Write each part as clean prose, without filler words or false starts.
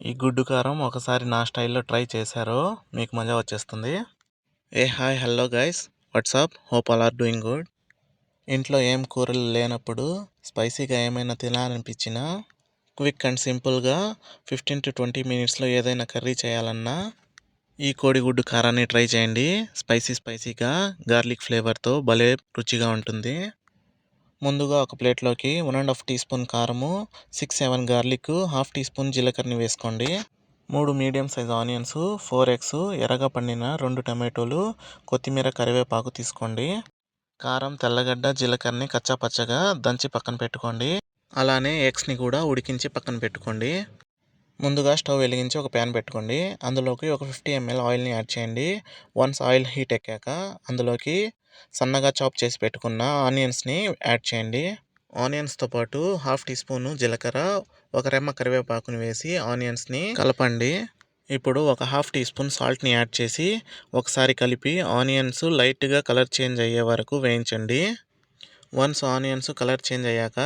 ఈ గుడ్డు కారం ఒకసారి నా స్టైల్లో ట్రై చేశారో మీకు మజా వచ్చేస్తుంది. Hi hello guys, what's up, hope all are doing good. ఇంట్లో ఏం కూరలు లేనప్పుడు స్పైసీగా ఏమైనా తినాలనిపించినా క్విక్ అండ్ సింపుల్గా 15 to 20 మినిట్స్లో ఏదైనా కర్రీ చేయాలన్నా ఈ కోడిగుడ్డు కారాన్ని ట్రై చేయండి. స్పైసీగా గార్లిక్ ఫ్లేవర్తో భలే రుచిగా ఉంటుంది. ముందుగా ఒక ప్లేట్లోకి 1.5 టీ స్పూన్ కారము, 6-7 గార్లిక్, హాఫ్ టీ స్పూన్ జీలకర్రని వేసుకోండి. 3 మీడియం సైజ్ ఆనియన్స్, 4 ఎగ్స్, ఎర్రగా పండిన 2 టమాటోలు, కొత్తిమీర, కరివేపాకు తీసుకోండి. కారం, తెల్లగడ్డ, జీలకర్రని కచ్చాపచ్చగా దంచి పక్కన పెట్టుకోండి. అలానే ఎగ్స్ని కూడా ఉడికించి పక్కన పెట్టుకోండి. ముందుగా స్టవ్ వెలిగించి ఒక ప్యాన్ పెట్టుకోండి. అందులోకి ఒక 50 ml ఆయిల్ని యాడ్ చేయండి. వన్స్ ఆయిల్ హీట్ ఎక్కాక అందులోకి సన్నగా చాప్ చేసి పెట్టుకున్న ఆనియన్స్ని యాడ్ చేయండి. ఆనియన్స్తో పాటు హాఫ్ టీ స్పూన్ జీలకర్ర, ఒక రెమ్మ కరివేపాకుని వేసి ఆనియన్స్ని కలపండి. ఇప్పుడు ఒక హాఫ్ టీ స్పూన్ సాల్ట్ని యాడ్ చేసి ఒకసారి కలిపి ఆనియన్స్ లైట్గా కలర్ చేంజ్ అయ్యే వరకు వేయించండి. వన్స్ ఆనియన్స్ కలర్ చేంజ్ అయ్యాక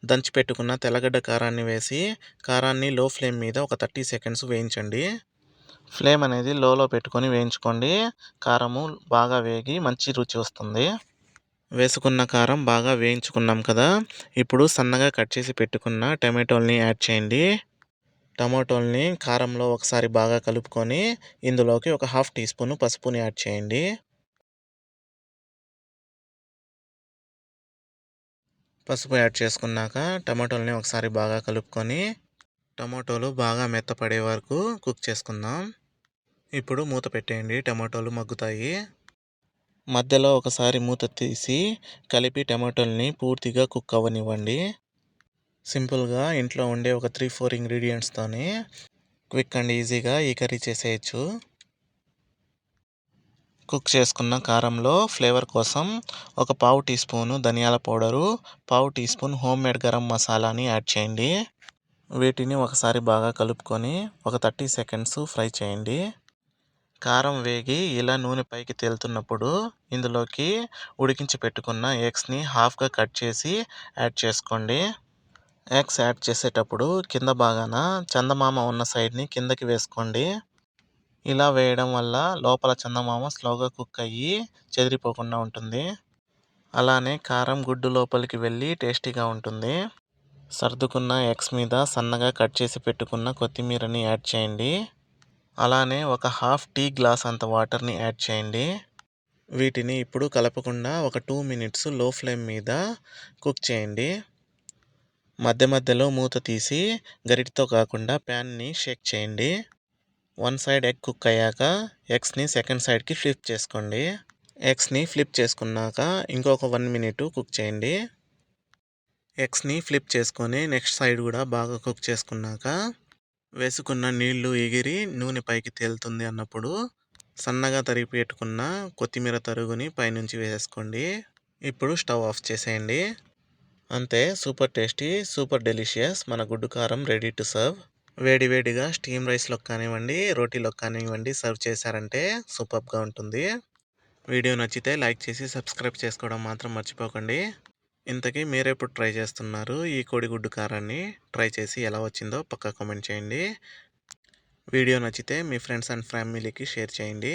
దంచి పెట్టుకున్న తెల్లగడ్డ కారాన్ని వేసి కారాన్ని లో ఫ్లేమ్ మీద ఒక 30 సెకండ్స్ వేయించండి. ఫ్లేమ్ అనేది లోలో పెట్టుకొని వేయించుకోండి. కారము బాగా వేగి మంచి రుచి వస్తుంది. వేసుకున్న కారం బాగా వేయించుకున్నాం కదా, ఇప్పుడు సన్నగా కట్ చేసి పెట్టుకున్న టమాటోల్ని యాడ్ చేయండి. టమాటోల్ని కారంలో ఒకసారి బాగా కలుపుకొని ఇందులోకి ఒక హాఫ్ టీ స్పూన్ పసుపుని యాడ్ చేయండి. పసుపు యాడ్ చేసుకున్నాక టమాటోల్ని ఒకసారి బాగా కలుపుకొని టమాటోలు బాగా మెత్తపడే వరకు కుక్ చేసుకుందాం. ఇప్పుడు మూత పెట్టేయండి, టమాటోలు మగ్గుతాయి. మధ్యలో ఒకసారి మూత తీసి కలిపి టమాటోల్ని పూర్తిగా కుక్ అవ్వనివ్వండి. సింపుల్గా ఇంట్లో ఉండే ఒక 3-4 ఇంగ్రీడియంట్స్తోనే క్విక్ అండ్ ఈజీగా ఈ కర్రీ చేసేయచ్చు. కుక్ చేసుకున్న కారంలో ఫ్లేవర్ కోసం ఒక పావు టీ స్పూను ధనియాల పౌడరు, పావు teaspoon home made garam మసాలాని యాడ్ చేయండి. వీటిని ఒకసారి బాగా కలుపుకొని ఒక 30 సెకండ్స్ ఫ్రై చేయండి. కారం వేగి ఇలా నూనె పైకి తేలుతున్నప్పుడు ఇందులోకి ఉడికించి పెట్టుకున్న ఎగ్స్ని హాఫ్గా కట్ చేసి యాడ్ చేసుకోండి. ఎగ్స్ యాడ్ చేసేటప్పుడు కింద భాగాన చందమామ ఉన్న సైడ్ని కిందకి వేసుకోండి. ఇలా వేయడం వల్ల లోపల చందమామ స్లోగా కుక్ అయ్యి చెదిరిపోకుండా ఉంటుంది. అలానే కారం గుడ్డు లోపలికి వెళ్ళి టేస్టీగా ఉంటుంది. సర్దుకున్న ఎగ్స్ మీద సన్నగా కట్ చేసి పెట్టుకున్న కొత్తిమీరని యాడ్ చేయండి. అలానే ఒక హాఫ్ టీ గ్లాస్ అంత వాటర్ని యాడ్ చేయండి. వీటిని ఇప్పుడు కలపకుండా ఒక 2 మినిట్స్ లో ఫ్లేమ్ మీద కుక్ చేయండి. మధ్య మధ్యలో మూత తీసి గరిటతో కాకుండా ప్యాన్ని షేక్ చేయండి. వన్ సైడ్ ఎగ్ కుక్ అయ్యాక ఎగ్స్ని సెకండ్ సైడ్కి ఫ్లిప్ చేసుకోండి. ఎగ్స్ని ఫ్లిప్ చేసుకున్నాక ఇంకొక 1 మినిట్ కుక్ చేయండి. ఎగ్స్ని ఫ్లిప్ చేసుకొని నెక్స్ట్ సైడ్ కూడా బాగా కుక్ చేసుకున్నాక వేసుకున్న నీళ్లు ఎగిరి నూనె పైకి తేలుతుంది అన్నప్పుడు సన్నగా తరిగి పెట్టుకున్న కొత్తిమీర తరుగుని పైనుంచి వేసుకోండి. ఇప్పుడు స్టవ్ ఆఫ్ చేసేయండి. అంతే, సూపర్ టేస్టీ, సూపర్ డెలిషియస్ మన గుడ్డు కారం రెడీ టు సర్వ్. వేడివేడిగా స్టీమ్ రైస్లో కానివ్వండి, రోటీలో కానివ్వండి సర్వ్ చేశారంటే సూపర్గా ఉంటుంది. వీడియో నచ్చితే లైక్ చేసి సబ్స్క్రైబ్ చేసుకోవడం మాత్రం మర్చిపోకండి. ఇంతకీ మీరెప్పుడు ట్రై చేస్తున్నారు ఈ కోడిగుడ్డు కారాన్ని? ట్రై చేసి ఎలా వచ్చిందో పక్కా కామెంట్ చేయండి. వీడియో నచ్చితే మీ ఫ్రెండ్స్ అండ్ ఫ్యామిలీకి షేర్ చేయండి.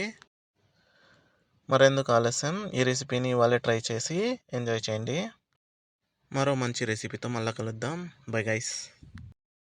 మరెందుకు ఆలస్యం, ఈ రెసిపీని వాళ్ళే ట్రై చేసి ఎంజాయ్ చేయండి. మరో మంచి రెసిపీతో మళ్ళీ కలుద్దాం. Bye guys.